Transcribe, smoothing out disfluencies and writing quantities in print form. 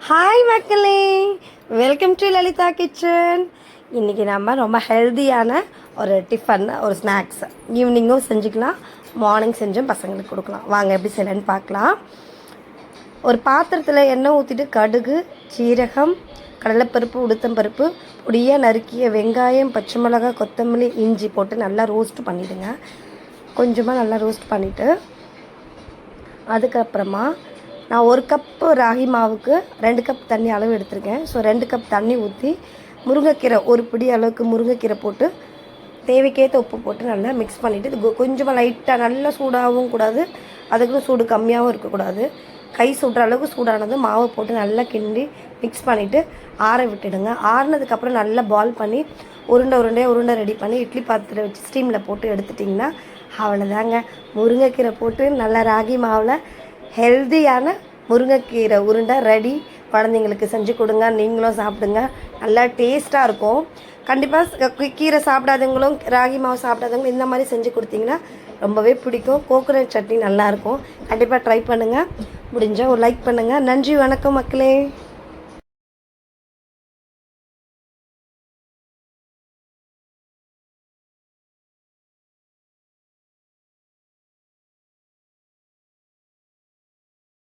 Hi மக்களே, welcome to Lalitha kitchen. இன்றைக்கி நம்ம ரொம்ப ஹெல்த்தியான ஒரு டிஃபன், ஒரு ஸ்நாக்ஸ் ஈவினிங்கும் செஞ்சுக்கலாம், மார்னிங் செஞ்சும் பசங்களுக்கு கொடுக்கலாம். வாங்க எப்படி செய்யலான்னு பார்க்கலாம். ஒரு பாத்திரத்தில் எண்ணெய் ஊற்றிட்டு கடுகு, சீரகம், கடலைப்பருப்பு, உளுத்தம்பருப்பு, பொடியாக நறுக்கிய வெங்காயம், பச்சை மிளகாய், கொத்தமல்லி, இஞ்சி போட்டு நல்லா ரோஸ்ட் பண்ணிவிடுங்க. கொஞ்சமாக நல்லா ரோஸ்ட் பண்ணிவிட்டு அதுக்கப்புறமா நான் 1 கப்பு ராகி மாவுக்கு 2 கப் தண்ணி அளவு எடுத்திருக்கேன். ஸோ 2 கப் தண்ணி ஊற்றி முருங்கைக்கீரை ஒரு பிடி அளவுக்கு முருங்கைக்கீரை போட்டு தேவைக்கேற்ற உப்பு போட்டு நல்லா மிக்ஸ் பண்ணிவிட்டு இது கொஞ்சமாக லைட்டாக நல்லா சூடாகவும் கூடாது, அதுக்குன்னு சூடு கம்மியாகவும் இருக்கக்கூடாது. கை சுடுற அளவுக்கு சூடானது மாவை போட்டு நல்லா கிண்டி மிக்ஸ் பண்ணிவிட்டு ஆற விட்டுடுங்க. ஆறினதுக்கப்புறம் நல்லா பால் பண்ணி உருண்டை ரெடி பண்ணி இட்லி பாத்திரத்தில் வச்சு ஸ்டீமில் போட்டு எடுத்துட்டிங்கன்னா அவ்வளோதாங்க. முருங்கைக்கீரை போட்டு நல்லா ராகி மாவில் ஹெல்த்தியான முருங்கைக்கீரை உருண்டை ரெடி. குழந்தைங்களுக்கு செஞ்சு கொடுங்க, நீங்களும் சாப்பிடுங்க, நல்லா டேஸ்ட்டாக இருக்கும். கண்டிப்பாக கீரை சாப்பிடாதவங்களும் ராகி மாவு சாப்பிடாதவங்களும் இந்த மாதிரி செஞ்சு கொடுத்தீங்கன்னா ரொம்பவே பிடிக்கும். கோகோனட் சட்னி நல்லாயிருக்கும். கண்டிப்பாக ட்ரை பண்ணுங்கள். முடிஞ்சால் ஒரு லைக் பண்ணுங்கள். நன்றி, வணக்கம் மக்களே.